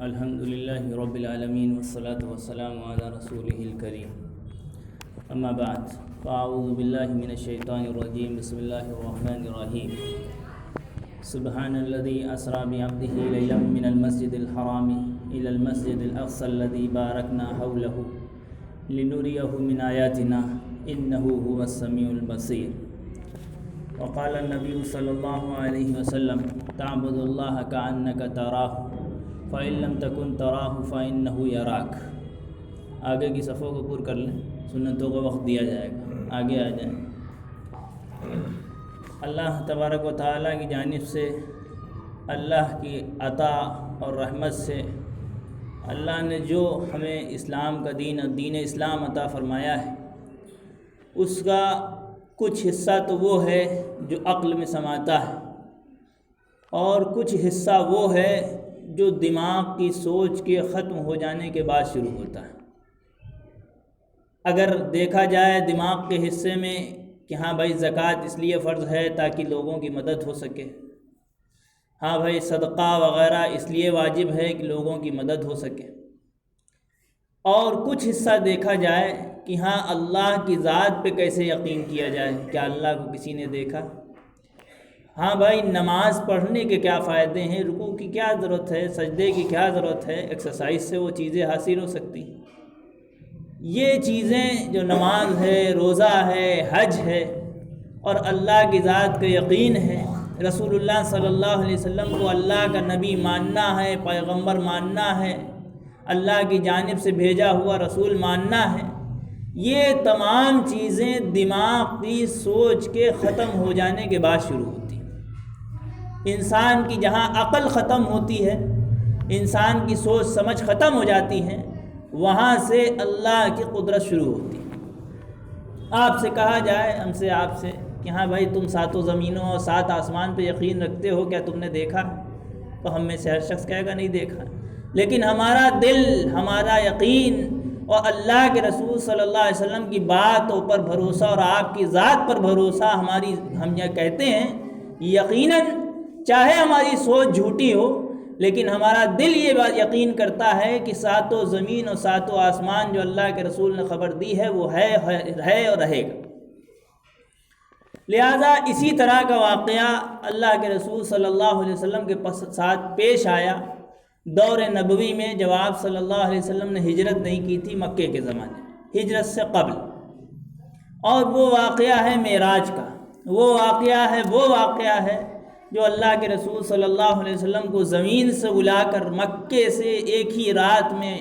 الحمد للہ رب العالمین والصلاة والسلام علی رسولہ الکریم اما بعد فاعوذ باللہ من الشیطان الرجیم بسم اللہ الرحمن الرحیم سبحان الذی اسری بعبدہ لیلا من المسجد الحرام الی المسجد الاقصی الذی بارکنا حولہ لنریہ من آیاتنا انہ هو السمیع البصیر وقال النبی صلی اللہ علیہ وسلم تعبد اللہ کأنک تراہ فَإِن لَمْ تَكُنْ تَرَاهُ فَإِنَّهُ يَرَاكَ۔ آگے کی صفوں کو پر کر لیں، سنتوں کا وقت دیا جائے گا، آگے آ جائیں۔ اللہ تبارک و تعالیٰ کی جانب سے اللہ کی عطا اور رحمت سے اللہ نے جو ہمیں اسلام کا دین اور دین اسلام عطا فرمایا ہے، اس کا کچھ حصہ تو وہ ہے جو عقل میں سماتا ہے، اور کچھ حصہ وہ ہے جو دماغ کی سوچ کے ختم ہو جانے کے بعد شروع ہوتا ہے۔ اگر دیکھا جائے دماغ کے حصے میں کہ ہاں بھائی زکوٰۃ اس لیے فرض ہے تاکہ لوگوں کی مدد ہو سکے، ہاں بھائی صدقہ وغیرہ اس لیے واجب ہے کہ لوگوں کی مدد ہو سکے، اور کچھ حصہ دیکھا جائے کہ ہاں اللہ کی ذات پہ کیسے یقین کیا جائے، کیا اللہ کو کسی نے دیکھا، ہاں بھائی نماز پڑھنے کے کیا فائدے ہیں، رکوع کی کیا ضرورت ہے، سجدے کی کیا ضرورت ہے، ایکسرسائز سے وہ چیزیں حاصل ہو سکتی ہیں۔ یہ چیزیں جو نماز ہے، روزہ ہے، حج ہے، اور اللہ کی ذات کا یقین ہے، رسول اللہ صلی اللہ علیہ وسلم کو اللہ کا نبی ماننا ہے، پیغمبر ماننا ہے، اللہ کی جانب سے بھیجا ہوا رسول ماننا ہے، یہ تمام چیزیں دماغ کی سوچ کے ختم ہو جانے کے بعد شروع ہوتی ہیں۔ انسان کی جہاں عقل ختم ہوتی ہے، انسان کی سوچ سمجھ ختم ہو جاتی ہے، وہاں سے اللہ کی قدرت شروع ہوتی ہے۔ آپ سے کہا جائے، ہم سے آپ سے کہ ہاں بھائی تم ساتوں زمینوں اور سات آسمان پہ یقین رکھتے ہو، کیا تم نے دیکھا؟ تو ہم میں سے ہر شخص کہے گا نہیں دیکھا، لیکن ہمارا دل، ہمارا یقین اور اللہ کے رسول صلی اللہ علیہ وسلم کی باتوں پر بھروسہ اور آپ کی ذات پر بھروسہ ہم یہ کہتے ہیں یقیناً، چاہے ہماری سوچ جھوٹی ہو لیکن ہمارا دل یہ بات یقین کرتا ہے کہ ساتوں زمین اور ساتوں آسمان جو اللہ کے رسول نے خبر دی ہے وہ ہے اور رہے گا۔ لہذا اسی طرح کا واقعہ اللہ کے رسول صلی اللہ علیہ وسلم کے ساتھ پیش آیا دور نبوی میں، جب آپ صلی اللہ علیہ وسلم نے ہجرت نہیں کی تھی مکے کے زمانے میں، ہجرت سے قبل، اور وہ واقعہ ہے معراج کا، وہ واقعہ ہے جو اللہ کے رسول صلی اللہ علیہ وسلم کو زمین سے بلا کر مکے سے ایک ہی رات میں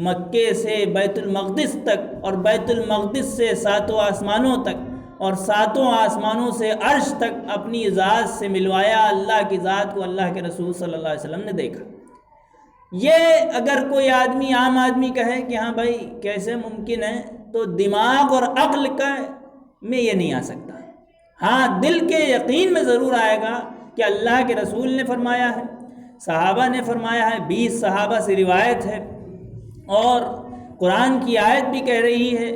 مکے سے بیت المقدس تک، اور بیت المقدس سے ساتوں آسمانوں تک، اور ساتوں آسمانوں سے عرش تک اپنی ذات سے ملوایا۔ اللہ کی ذات کو اللہ کے رسول صلی اللہ علیہ وسلم نے دیکھا۔ یہ اگر کوئی آدمی، عام آدمی کہے کہ ہاں بھائی کیسے ممکن ہے، تو دماغ اور عقل میں یہ نہیں آ سکتا۔ ہاں دل کے یقین میں ضرور آئے گا کہ اللہ کے رسول نے فرمایا ہے، صحابہ نے فرمایا ہے، 20 صحابہ سے روایت ہے، اور قرآن کی آیت بھی کہہ رہی ہے،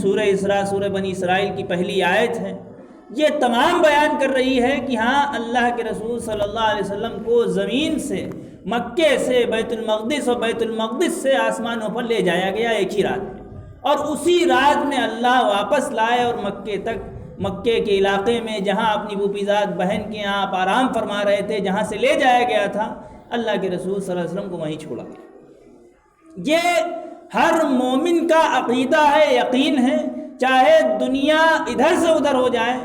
سورہ اسراء، سورہ بنی اسرائیل کی پہلی آیت ہے، یہ تمام بیان کر رہی ہے کہ ہاں اللہ کے رسول صلی اللہ علیہ وسلم کو زمین سے، مکے سے بیت المقدس اور بیت المقدس سے آسمانوں پر لے جایا گیا ایک ہی رات میں، اور اسی رات میں اللہ واپس لائے، اور مکے کے علاقے میں جہاں اپنی بوپیزاد بہن کے یہاں آپ آرام فرما رہے تھے، جہاں سے لے جایا گیا تھا، اللہ کے رسول صلی اللہ علیہ وسلم کو وہیں چھوڑا گیا۔ یہ ہر مومن کا عقیدہ ہے، یقین ہے، چاہے دنیا ادھر سے ادھر ہو جائے،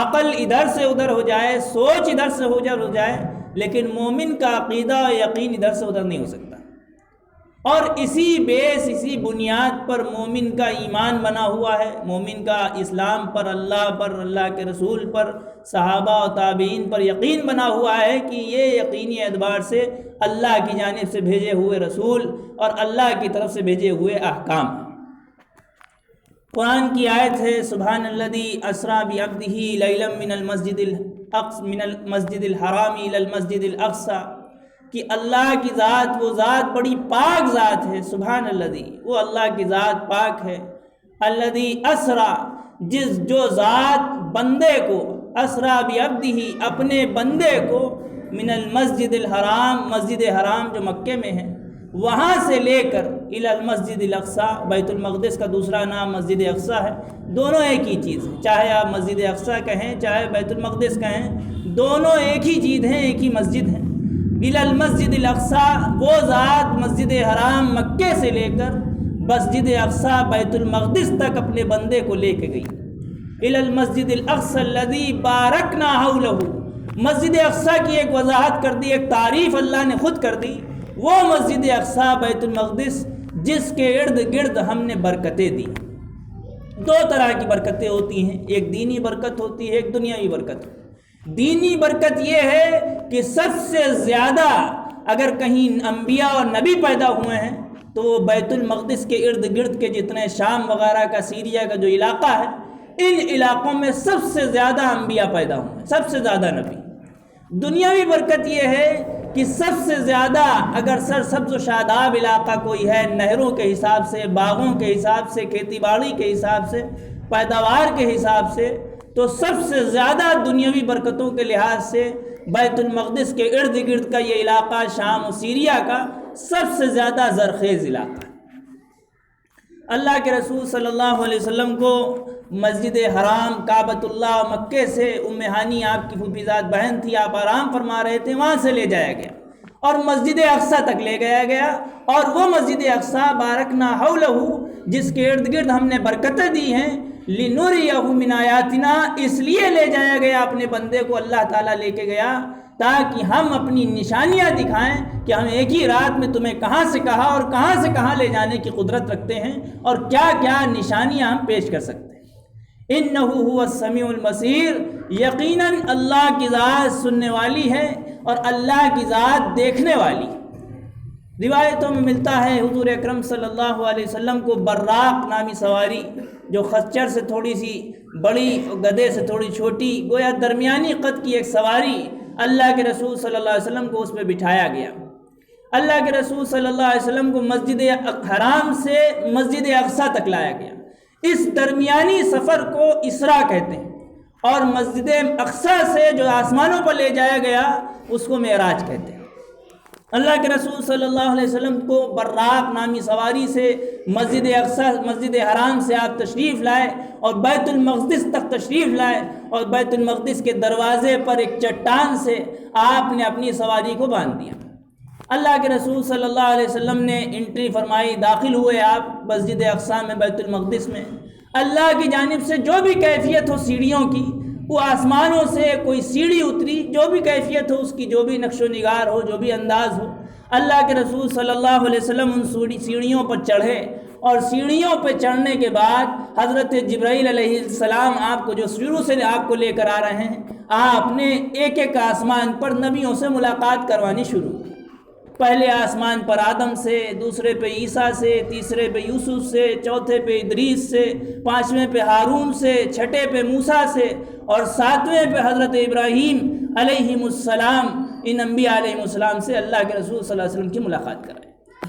عقل ادھر سے ادھر ہو جائے، سوچ ادھر سے ادھر ہو جائے، لیکن مومن کا عقیدہ اور یقین ادھر سے ادھر نہیں ہو سکتا۔ اور اسی بنیاد پر مومن کا ایمان بنا ہوا ہے، مومن کا اسلام پر، اللہ کے رسول پر، صحابہ و تابعین پر یقین بنا ہوا ہے کہ یہ یقینی اعتبار سے اللہ کی جانب سے بھیجے ہوئے رسول اور اللہ کی طرف سے بھیجے ہوئے احکام۔ قرآن کی آیت ہے، سبحان الذی اسری بعبدہ لیلا من المسجد الحرام الی المسجد الاقصی، کہ اللہ کی ذات، وہ ذات بڑی پاک ذات ہے، سبحان الذی، وہ اللہ کی ذات پاک ہے، الذی اسری، جو ذات بندے کو، اسری بعبدہ، اپنے بندے کو من المسجد الحرام، مسجد حرام جو مکے میں ہے، وہاں سے لے کر الی المسجد الاقصی، بیت المقدس کا دوسرا نام مسجد اقصی ہے، دونوں ایک ہی چیز ہے، چاہے آپ مسجد اقصی کہیں چاہے بیت المقدس کہیں، دونوں ایک ہی چیز ہیں، ایک ہی مسجد ہے۔ الی المسجد الاقصی، وہ ذات مسجد حرام مکے سے لے کر مسجد اقصی بیت المقدس تک اپنے بندے کو لے کے گئی۔ الی المسجد الاقصی الذی بارکنا حولہ، مسجد اقصی کی ایک وضاحت کر دی، ایک تعریف اللہ نے خود کر دی، وہ مسجد اقصی بیت المقدس جس کے ارد گرد ہم نے برکتیں دی۔ دو طرح کی برکتیں ہوتی ہیں، ایک دینی برکت ہوتی ہے، ایک دنیاوی برکت۔ دینی برکت یہ ہے کہ سب سے زیادہ اگر کہیں انبیاء اور نبی پیدا ہوئے ہیں تو وہ بیت المقدس کے ارد گرد کے جتنے شام وغیرہ کا، سیریا کا جو علاقہ ہے، ان علاقوں میں سب سے زیادہ انبیاء پیدا ہوئے ہیں، سب سے زیادہ نبی۔ دنیاوی برکت یہ ہے کہ سب سے زیادہ اگر سرسبز و شاداب علاقہ کوئی ہے، نہروں کے حساب سے، باغوں کے حساب سے، کھیتی باڑی کے حساب سے، پیداوار کے حساب سے، تو سب سے زیادہ دنیاوی برکتوں کے لحاظ سے بیت المقدس کے ارد گرد کا یہ علاقہ، شام و سیریا کا سب سے زیادہ زرخیز علاقہ ہے۔ اللہ کے رسول صلی اللہ علیہ وسلم کو مسجد حرام، کعبۃ اللہ، مکے سے ام ہانی آپ کی پھوپھی زاد بہن تھی، آپ آرام فرما رہے تھے، وہاں سے لے جایا گیا اور مسجد اقصی تک لے گیا گیا، اور وہ مسجد اقصی بارکنا حولہ جس کے ارد گرد ہم نے برکتیں دی ہیں، لنریہ من آیاتنا، اس لیے لے جایا گیا اپنے بندے کو، اللہ تعالیٰ لے کے گیا تاکہ ہم اپنی نشانیاں دکھائیں کہ ہم ایک ہی رات میں تمہیں کہاں سے کہا اور کہاں سے کہاں لے جانے کی قدرت رکھتے ہیں اور کیا کیا نشانیاں ہم پیش کر سکتے ہیں۔ انہ هو السمیع البصیر، یقیناً اللہ کی ذات سننے والی ہے اور اللہ کی ذات دیکھنے والی۔ روایتوں میں ملتا ہے حضور اکرم صلی اللہ علیہ وسلم کو براق نامی سواری، جو خچر سے تھوڑی سی بڑی، گدھے سے تھوڑی چھوٹی، گویا درمیانی قد کی ایک سواری، اللہ کے رسول صلی اللہ علیہ وسلم کو اس پہ بٹھایا گیا۔ اللہ کے رسول صلی اللہ علیہ وسلم کو مسجد حرام سے مسجد اقصی تک لایا گیا۔ اس درمیانی سفر کو اسراء کہتے ہیں، اور مسجد اقصی سے جو آسمانوں پر لے جایا گیا اس کو معراج کہتے ہیں۔ اللہ کے رسول صلی اللہ علیہ وسلم کو براق نامی سواری سے مسجد اقصی، مسجد حرام سے آپ تشریف لائے اور بیت المقدس تک تشریف لائے، اور بیت المقدس کے دروازے پر ایک چٹان سے آپ نے اپنی سواری کو باندھ دیا۔ اللہ کے رسول صلی اللہ علیہ وسلم نے انٹری فرمائی، داخل ہوئے آپ مسجد اقصی میں، بیت المقدس میں۔ اللہ کی جانب سے جو بھی کیفیت ہو سیڑھیوں کی، وہ آسمانوں سے کوئی سیڑھی اتری، جو بھی کیفیت ہو اس کی، جو بھی نقش و نگار ہو، جو بھی انداز ہو، اللہ کے رسول صلی اللہ علیہ وسلم ان سیڑھیوں پر چڑھے، اور سیڑھیوں پہ چڑھنے کے بعد حضرت جبرائیل علیہ السلام آپ کو، جو شروع سے آپ کو لے کر آ رہے ہیں، آپ نے ایک ایک آسمان پر نبیوں سے ملاقات کروانی شروع کی۔ پہلے آسمان پر آدم سے، دوسرے پہ عیسیٰ سے، تیسرے پہ یوسف سے، چوتھے پہ ادریس سے، پانچویں پہ ہارون سے، چھٹے پہ موسیٰ سے، اور ساتویں پہ حضرت ابراہیم علیہ السلام، ان انبیاء علیہ السلام سے اللہ کے رسول صلی اللہ علیہ وسلم کی ملاقات کرائی۔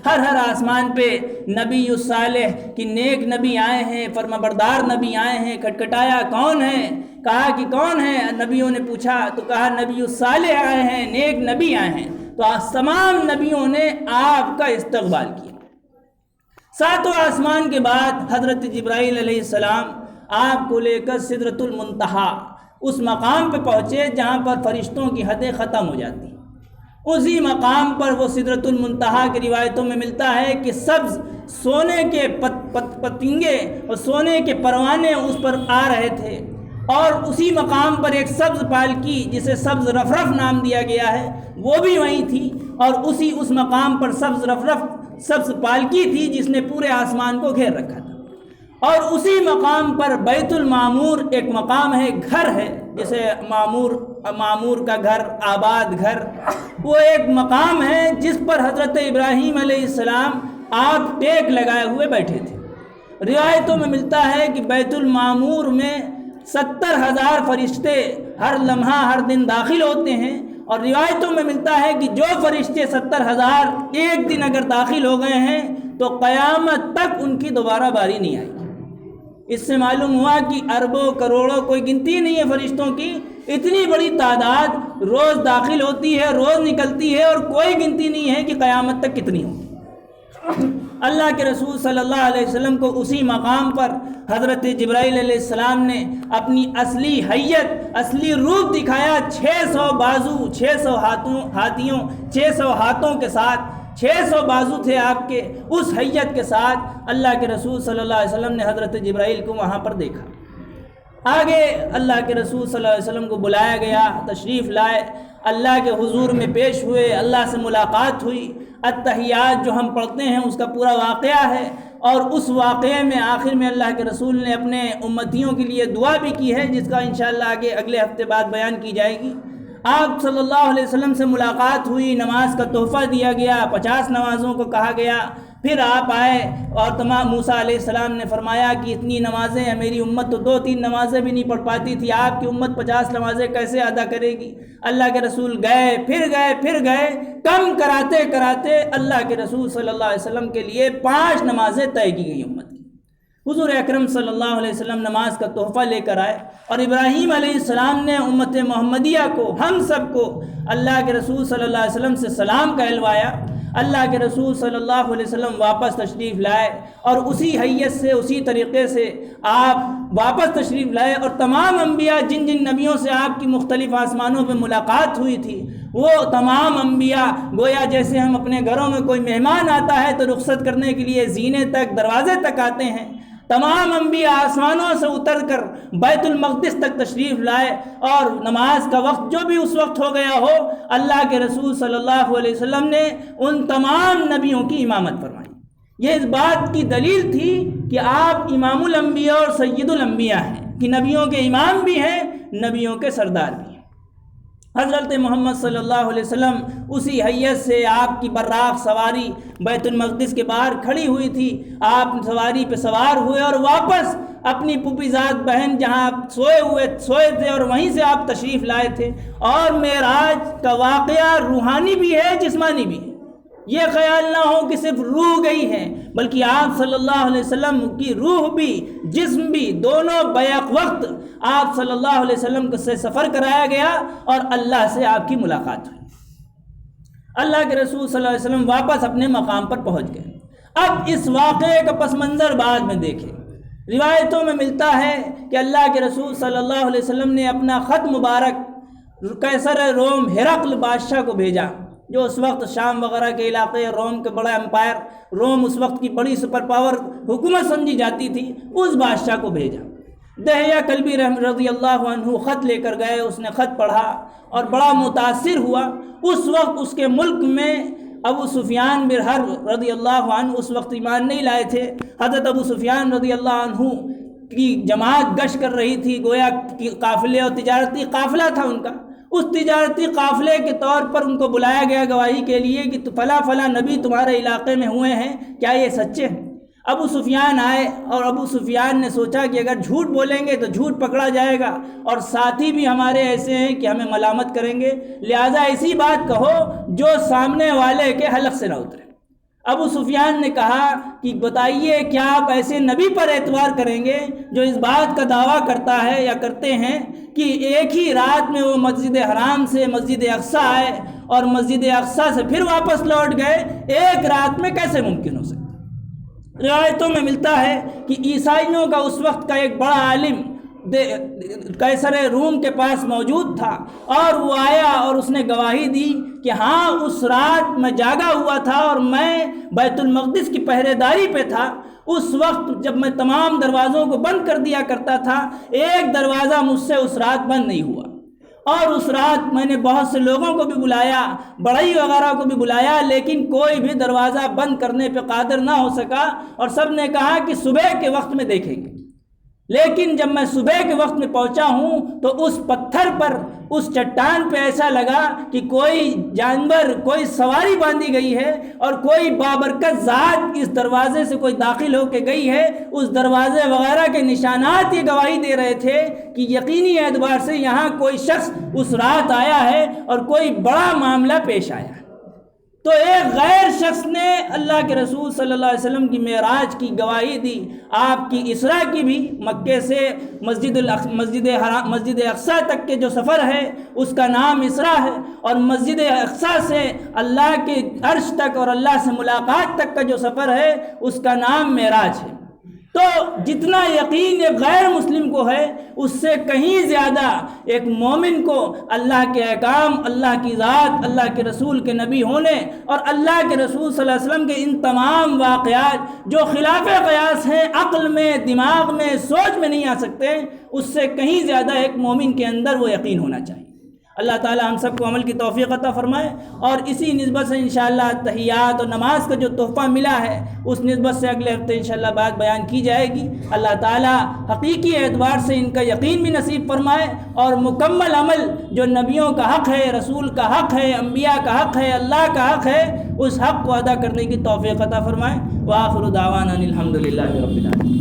ہر آسمان پہ نبی الصالح کی نیک نبی آئے ہیں، فرمانبردار نبی آئے ہیں، کھٹکھٹایا کون ہے؟ کہا کہ کون ہے؟ نبیوں نے پوچھا تو کہا نبی الصالح آئے ہیں، نیک نبی آئے ہیں۔ تو تمام نبیوں نے آپ کا استقبال کیا۔ ساتوں آسمان کے بعد حضرت جبرائیل علیہ السلام آپ کو لے کر سدرۃ المنتہا، اس مقام پہ پہنچے جہاں پر فرشتوں کی حدیں ختم ہو جاتی۔ اسی مقام پر وہ سدرۃ المنتہا کی روایتوں میں ملتا ہے کہ سبز سونے کے پتنگے اور سونے کے پروانے اس پر آ رہے تھے، اور اسی مقام پر ایک سبز پالکی جسے سبز رفرف نام دیا گیا ہے وہ بھی وہیں تھی، اور اس مقام پر سبز پالکی تھی جس نے پورے آسمان کو گھیر رکھا تھا۔ اور اسی مقام پر بیت المعمور ایک مقام ہے، گھر ہے، جیسے معمور کا گھر، آباد گھر، وہ ایک مقام ہے جس پر حضرت ابراہیم علیہ السلام آپ ٹیک لگائے ہوئے بیٹھے تھے۔ روایتوں میں ملتا ہے کہ بیت المعمور میں 70,000 فرشتے ہر لمحہ ہر دن داخل ہوتے ہیں، اور روایتوں میں ملتا ہے کہ جو فرشتے 70,000 ایک دن اگر داخل ہو گئے ہیں تو قیامت تک ان کی دوبارہ باری نہیں آئے گی۔ اس سے معلوم ہوا کہ اربوں کروڑوں کوئی گنتی نہیں ہے فرشتوں کی، اتنی بڑی تعداد روز داخل ہوتی ہے، روز نکلتی ہے، اور کوئی گنتی نہیں ہے کہ قیامت تک کتنی ہوگی۔ اللہ کے رسول صلی اللہ علیہ وسلم کو اسی مقام پر حضرت جبرائیل علیہ السلام نے اپنی اصلی حیت، اصلی روپ دکھایا۔ 600 بازو، 600 ہاتھیوں، 600 ہاتھوں کے ساتھ، 600 بازو تھے آپ کے، اس حیت کے ساتھ اللہ کے رسول صلی اللہ علیہ وسلم نے حضرت جبرائیل کو وہاں پر دیکھا۔ آگے اللہ کے رسول صلی اللہ علیہ وسلم کو بلایا گیا، تشریف لائے، اللہ کے حضور میں پیش ہوئے، اللہ سے ملاقات ہوئی۔ التحیات جو ہم پڑھتے ہیں اس کا پورا واقعہ ہے، اور اس واقعے میں آخر میں اللہ کے رسول نے اپنے امتیوں کے لیے دعا بھی کی ہے، جس کا انشاءاللہ آگے اگلے ہفتے بعد بیان کی جائے گی۔ آپ صلی اللہ علیہ وسلم سے ملاقات ہوئی، نماز کا تحفہ دیا گیا، 50 نمازوں کو کہا گیا۔ پھر آپ آئے اور تمام موسیٰ علیہ السلام نے فرمایا کہ اتنی نمازیں ہیں، میری امت تو 2-3 نمازیں بھی نہیں پڑھ پاتی تھی، آپ کی امت 50 نمازیں کیسے ادا کرے گی؟ اللہ کے رسول گئے، پھر گئے، کم کراتے کراتے اللہ کے رسول صلی اللہ علیہ وسلم کے لیے 5 نمازیں طے کی گئی امت کی۔ حضور اکرم صلی اللہ علیہ وسلم نماز کا تحفہ لے کر آئے، اور ابراہیم علیہ السلام نے امت محمدیہ کو، ہم سب کو اللہ کے رسول صلی اللہ علیہ وسلم سے سلام کہلوایا۔ اللہ کے رسول صلی اللہ علیہ وسلم واپس تشریف لائے، اور اسی حیثیت سے، اسی طریقے سے آپ واپس تشریف لائے، اور تمام انبیاء جن نبیوں سے آپ کی مختلف آسمانوں پہ ملاقات ہوئی تھی، وہ تمام انبیاء گویا جیسے ہم اپنے گھروں میں کوئی مہمان آتا ہے تو رخصت کرنے کے لیے زینے تک، دروازے تک آتے ہیں، تمام انبیاء آسمانوں سے اتر کر بیت المقدس تک تشریف لائے، اور نماز کا وقت جو بھی اس وقت ہو گیا ہو، اللہ کے رسول صلی اللہ علیہ وسلم نے ان تمام نبیوں کی امامت فرمائی۔ یہ اس بات کی دلیل تھی کہ آپ امام الانبیاء اور سید الانبیاء ہیں، کہ نبیوں کے امام بھی ہیں، نبیوں کے سردار بھی ہیں۔ حضرت محمد صلی اللہ علیہ وسلم اسی حیثیت سے آپ کی براق سواری بیت المقدس کے باہر کھڑی ہوئی تھی، آپ سواری پہ سوار ہوئے اور واپس اپنی پھوپھی زاد بہن جہاں آپ سوئے تھے اور وہیں سے آپ تشریف لائے تھے۔ اور معراج کا واقعہ روحانی بھی ہے، جسمانی بھی ہے۔ یہ خیال نہ ہو کہ صرف روح گئی ہے، بلکہ آپ صلی اللہ علیہ وسلم کی روح بھی، جسم بھی، دونوں بیک وقت آپ صلی اللہ علیہ وسلم سے سفر کرایا گیا، اور اللہ سے آپ کی ملاقات ہوئی۔ اللہ کے رسول صلی اللہ علیہ وسلم واپس اپنے مقام پر پہنچ گئے۔ اب اس واقعے کا پس منظر بعد میں دیکھیں۔ روایتوں میں ملتا ہے کہ اللہ کے رسول صلی اللہ علیہ وسلم نے اپنا خط مبارک قیصر روم ہرقل بادشاہ کو بھیجا، جو اس وقت شام وغیرہ کے علاقے، روم کے بڑا امپائر، روم اس وقت کی بڑی سپر پاور حکومت سمجھی جاتی تھی، اس بادشاہ کو بھیجا۔ دہیہ کلبی رضی اللہ عنہ خط لے کر گئے، اس نے خط پڑھا اور بڑا متاثر ہوا۔ اس وقت اس کے ملک میں ابو سفیان بن حرب رضی اللہ عنہ اس وقت ایمان نہیں لائے تھے۔ حضرت ابو سفیان رضی اللہ عنہ کی جماعت گشت کر رہی تھی، گویا قافلے اور تجارتی قافلہ تھا ان کا۔ اس تجارتی قافلے کے طور پر ان کو بلایا گیا گواہی کے لیے کہ فلاں نبی تمہارے علاقے میں ہوئے ہیں، کیا یہ سچے ہیں؟ ابو سفیان آئے، اور ابو سفیان نے سوچا کہ اگر جھوٹ بولیں گے تو جھوٹ پکڑا جائے گا، اور ساتھی بھی ہمارے ایسے ہیں کہ ہمیں ملامت کریں گے، لہٰذا ایسی بات کہو جو سامنے والے کے حلق سے نہ اترے۔ ابو سفیان نے کہا کہ بتائیے، کیا آپ ایسے نبی پر اعتبار کریں گے جو اس بات کا دعویٰ کرتا ہے یا کرتے ہیں کہ ایک ہی رات میں وہ مسجد حرام سے مسجد اقصیٰ آئے اور مسجد اقصیٰ سے پھر واپس لوٹ گئے؟ ایک رات میں کیسے ممکن ہو سکتا؟ روایتوں میں ملتا ہے کہ عیسائیوں کا اس وقت کا ایک بڑا عالم قیصر روم کے پاس موجود تھا، اور وہ آیا اور اس نے گواہی دی کہ ہاں اس رات میں جاگا ہوا تھا اور میں بیت المقدس کی پہرے داری پہ تھا۔ اس وقت جب میں تمام دروازوں کو بند کر دیا کرتا تھا، ایک دروازہ مجھ سے اس رات بند نہیں ہوا، اور اس رات میں نے بہت سے لوگوں کو بھی بلایا، بڑائی وغیرہ کو بھی بلایا، لیکن کوئی بھی دروازہ بند کرنے پہ قادر نہ ہو سکا، اور سب نے کہا کہ صبح کے وقت میں دیکھیں گے۔ لیکن جب میں صبح کے وقت میں پہنچا ہوں تو اس پتھر پر، اس چٹان پہ ایسا لگا کہ کوئی جانور، کوئی سواری باندھی گئی ہے، اور کوئی بابرکت ذات اس دروازے سے کوئی داخل ہو کے گئی ہے۔ اس دروازے وغیرہ کے نشانات یہ گواہی دے رہے تھے کہ یقینی اعتبار سے یہاں کوئی شخص اس رات آیا ہے اور کوئی بڑا معاملہ پیش آیا ہے۔ تو ایک غیر شخص نے اللہ کے رسول صلی اللہ علیہ وسلم کی معراج کی گواہی دی، آپ کی اسراء کی بھی، مکے سے مسجد اقصیٰ تک کے جو سفر ہے اس کا نام اسراء ہے، اور مسجد اقصیٰ سے اللہ کے عرش تک اور اللہ سے ملاقات تک کا جو سفر ہے اس کا نام معراج ہے۔ تو جتنا یقین ایک غیر مسلم کو ہے اس سے کہیں زیادہ ایک مومن کو اللہ کے احکام، اللہ کی ذات، اللہ کے رسول کے نبی ہونے اور اللہ کے رسول صلی اللہ علیہ وسلم کے ان تمام واقعات جو خلاف قیاس ہیں، عقل میں، دماغ میں، سوچ میں نہیں آ سکتے، اس سے کہیں زیادہ ایک مومن کے اندر وہ یقین ہونا چاہیے۔ اللہ تعالی ہم سب کو عمل کی توفیق عطا فرمائے، اور اسی نسبت سے انشاءاللہ تحیات اور نماز کا جو تحفہ ملا ہے اس نسبت سے اگلے ہفتے انشاءاللہ بات بیان کی جائے گی۔ اللہ تعالی حقیقی اعتبار سے ان کا یقین بھی نصیب فرمائے، اور مکمل عمل جو نبیوں کا حق ہے، رسول کا حق ہے، انبیاء کا حق ہے، اللہ کا حق ہے، اس حق کو ادا کرنے کی توفیق عطا فرمائے۔ وآخر دعوانا الحمدللہ رب العالمین۔